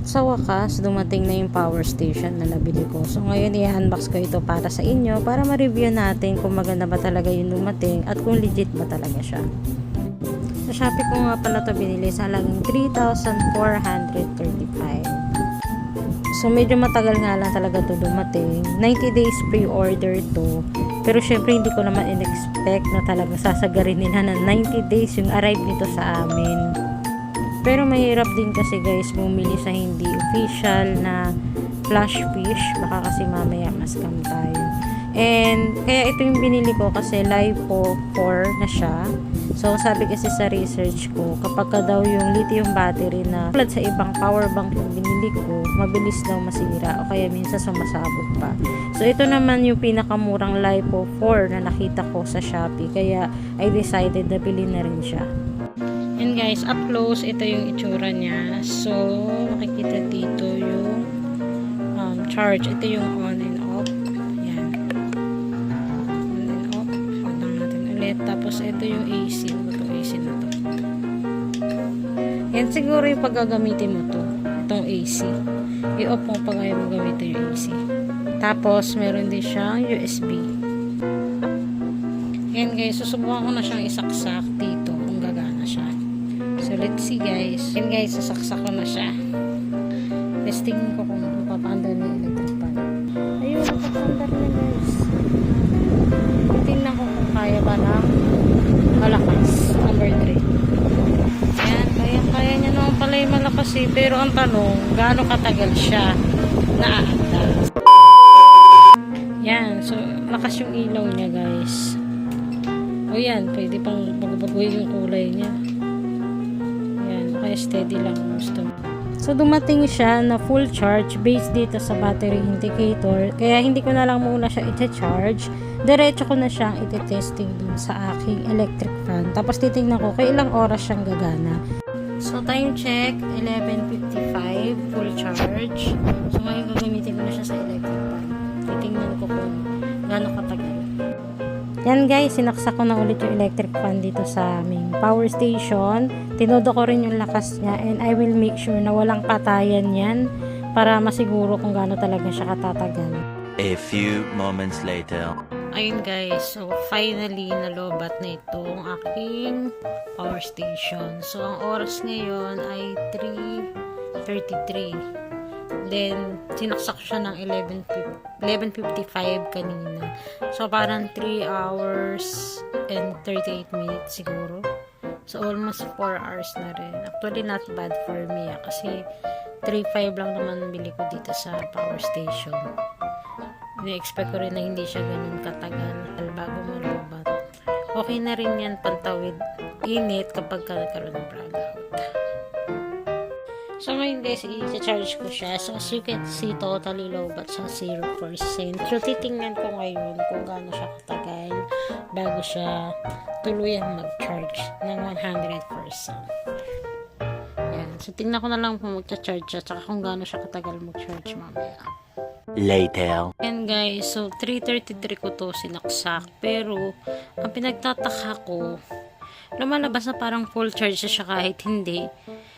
Sa wakas, dumating na yung power station na nabili ko. So ngayon i-unbox ko ito para sa inyo para ma-review natin kung maganda ba talaga yung dumating at kung legit ba talaga siya. Sa Shopee ko nga pala ito binili sa halagang 3,435. So medyo matagal nga lang talaga ito dumating. 90 days pre-order to. Pero syempre hindi ko naman in-expect na talagang sasagarin nila na 90 days yung arrive nito sa amin. Pero mahirap din kasi guys bumili sa hindi official na flash fish. Baka kasi mamaya ma-scam tayo. And kaya ito yung binili ko kasi LiPo 4 na siya. So sabi kasi sa research ko, kapag ka daw yung lithium battery na tulad sa ibang power bank yung binili ko, mabilis daw masira o kaya minsan sumasabog pa. So ito naman yung pinakamurang LiPo 4 na nakita ko sa Shopee, kaya I decided na bilhin na rin siya. And guys, up close, ito yung itsura niya. So makikita dito yung charge. Ito yung on and off. Yan. On and off. On lang natin ulit. Tapos ito yung AC. Ito AC na to. Yan siguro yung paggagamitin mo to. Itong AC. I-off mo pag ayaw mo gamitin yung AC. Tapos meron din siyang USB. Yan guys, susubukan ko na siyang isaksak dito kung gagana siya. So let's see guys. Yan guys, sasaksak ko na siya. Testingin ko kung mapapandar na yung electric fan. Ayun, mapapandar na guys. Tingnan ko kung kaya ba ng malakas. Number 3. Yan, kaya niya naman pala yung malakas eh. Pero ang tanong, gaano katagal siya naaanda. Yan, so lakas yung ilaw niya guys. O yan, pwede pang baguhin yung kulay niya. Yan, kaya steady lang gusto. So dumating siya na full charge based dito sa battery indicator. Kaya hindi ko na lang muna siya i-charge. Diretso ko na siyang i-testing dun sa aking electric fan. Tapos titingnan ko kung ilang oras siyang gagana. So time check, 11:55 full charge. So ngayon gagamitin ko na siya sa electric fan. Titingnan ko kung gaano katagal. Yan guys, sinaksak ko na ulit yung electric fan dito sa aming power station. Tinodo ko rin yung lakas niya and I will make sure na walang patayan yan para masiguro kung gaano talaga siya katatagal. A few moments later. Ayun guys, so finally nalobat na itong aking power station. So ang oras ngayon ay 3:33. Then, sinaksak siya ng 11:55 kanina. So, parang 3 hours and 38 minutes siguro. So, almost 4 hours na rin. Actually, not bad for me kasi 3.5 lang naman bili ko dito sa power station. Ini-expect ko rin na hindi siya ganun katagal bago malubat. Okay na rin yan pantawid init kapag nagkaroon ng brownout. So ngayon guys, i-charge ko siya. So as you can see, totally low but sa 0%. So titingnan ko ngayon kung gaano siya katagal bago siya tuluyang mag-charge ng 100%. Yan. So tingnan ko na lang kung mag-charge siya tsaka kung gaano siya katagal mag-charge mamaya. Later. And guys, so 3:33 ko to sinaksak. Pero ang pinagtataka ko, lumalabas na parang full charge siya kahit hindi.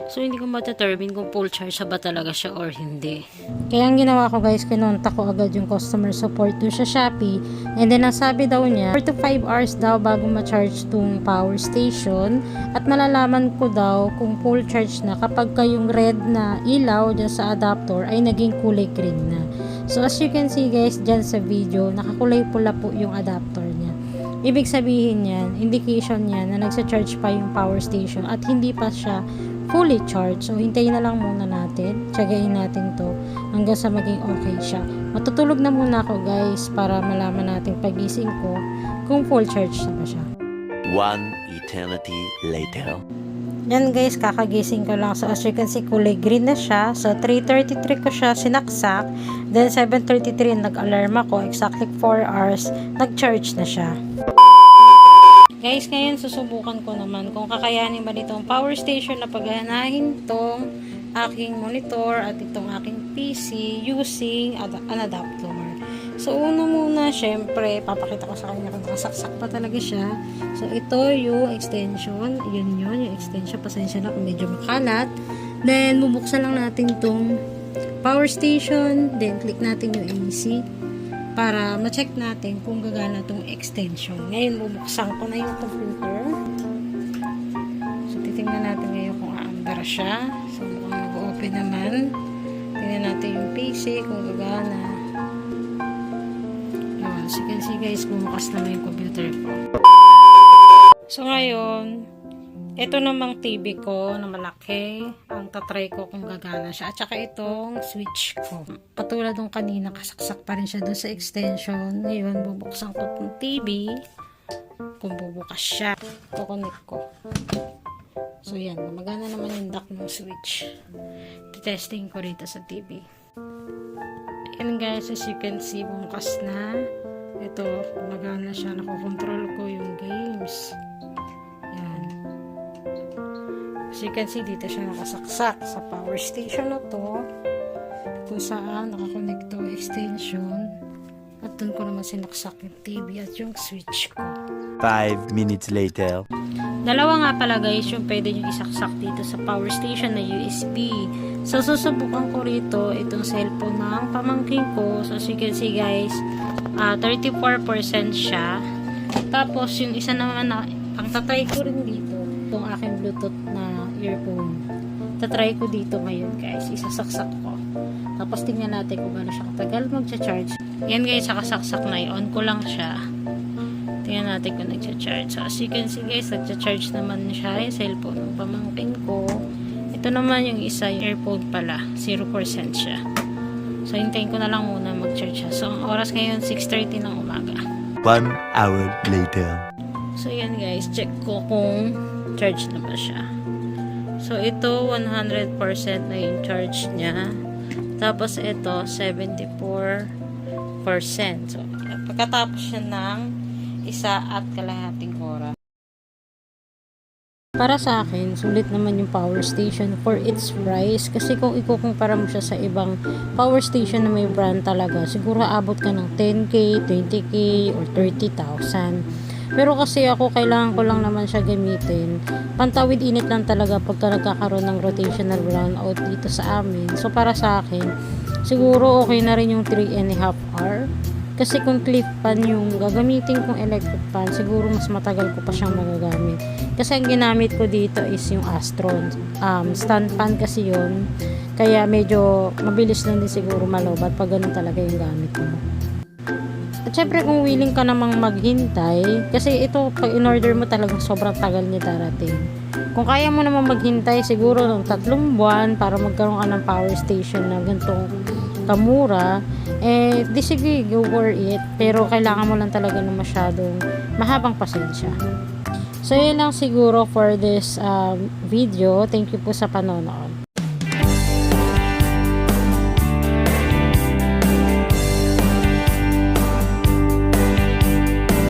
So, hindi ko ma-determine kung full charge ba talaga siya or hindi. Kaya ang ginawa ko guys, kinontak ko agad yung customer support doon sa Shopee. And then, ang sabi daw niya, 4 to 5 hours daw bago ma-charge tong power station. At malalaman ko daw kung full charge na kapag yung red na ilaw dyan sa adapter ay naging kulay green na. So, as you can see guys, dyan sa video, nakakulay pula po yung adapter niya. Ibig sabihin yan, indication yan na nagsa-charge pa yung power station at hindi pa siya fully charged. So, hintayin na lang muna natin. Tsagain natin to hanggang sa maging okay siya. Matutulog na muna ako guys para malaman natin pagising ko kung full charge na ba siya. One eternity later. Yan guys, kakagising ko lang. So, as you can see, kulay green na siya. So, 3:33 ko siya sinaksak. Then, 7:33 nag-alarm ako. Exactly 4 hours. Nag-charge na siya. Guys, ngayon susubukan ko naman kung kakayanin ba nitong power station na pagganahin tong aking monitor at itong aking PC using an adapter. So, una muna, syempre, papakita ko sa kanya kung nakasaksak pa talaga siya. So, ito yung extension. Yun, yung extension. Pasensya na kung medyo makalat. Then, bubuksan lang natin tong power station. Then, click natin yung AC para ma-check natin kung gagana tong extension. Ngayon, bubuksan ko na yung computer. So, titingnan natin ngayon kung aandar siya. So, mukhang mag-open naman. Tingnan natin yung PC kung gagana. Yun. So, you can see guys, bumukas naman yung computer ko. So, ngayon, ito namang TV ko na malaki. Ang tatry ko kung gagana siya. At saka itong switch ko. Katulad nung kanina, kasaksak pa rin siya dun sa extension. Ngayon, bubuksan ko itong TV. Kung bubukas siya, kukonek ko. So, yan. Magana naman yung dock ng switch. Testing ko rito sa TV. And guys, as you can see, bumukas na. Ito, magana siya. Nakokontrol ko yung games. Yan. As you can see, dito siya nakasaksak sa power station na to. Kung saan nakakonect to extension. At dun ko naman sinaksak yung TV at yung switch ko. 5 minutes later. Dalawa nga pala guys yung pwede nyo isaksak dito sa power station na USB. So, susubukan ko rito itong cellphone ng pamangkin ko. So, as you can see guys, 34% siya. Tapos, yung isa naman na, ang tatry ko rin dito, itong aking Bluetooth na earphone. Tatry ko dito ngayon guys. Isasaksak ko. Tapos, tingnan natin kung gano'n siya katagal magcha-charge. Yan guys, sakasaksak na. On ko lang siya. Tingnan natin kung nagcha-charge. So, as you can see guys, nagcha-charge naman siya yung cellphone ng pamangkin ko. Ito naman yung isa, yung earphone pala. 0% siya. So, hintayin ko na lang muna mag-charge siya. So, ang oras ngayon, 6:30 ng umaga. 1 hour later. So, yan guys, check ko kung charge na ba siya. So, ito, 100% na yung charge niya. Tapos, ito, 74%. So, pagkatapos siya ng 1.5 oras. Para sa akin, sulit naman yung power station for its price. Kasi kung ikukumpara mo siya sa ibang power station na may brand talaga, siguro abot ka ng 10K, 20K, or 30,000. Pero kasi ako, kailangan ko lang naman siya gamitin. Pantawid init lang talaga pagka nagkakaroon ng rotational brownout dito sa amin. So, para sa akin, siguro okay na rin yung 3.5 hour. Kasi kung clip fan yung gagamitin kong electric fan, siguro mas matagal ko pa siyang magagamit. Kasi ang ginamit ko dito is yung Astron. Stand fan kasi yun. Kaya medyo mabilis lang din siguro malobat pag ganun talaga yung gamit mo. At syempre kung willing ka namang maghintay, kasi ito pag in-order mo talagang sobrang tagal niya darating. Kung kaya mo namang maghintay siguro ng 3 buwan para magkaroon ka ng power station na ganitong kamura, di sige, go for it. Pero kailangan mo lang talaga ng masyadong mahabang pasensya. So, yun lang siguro for this video. Thank you po sa panonood.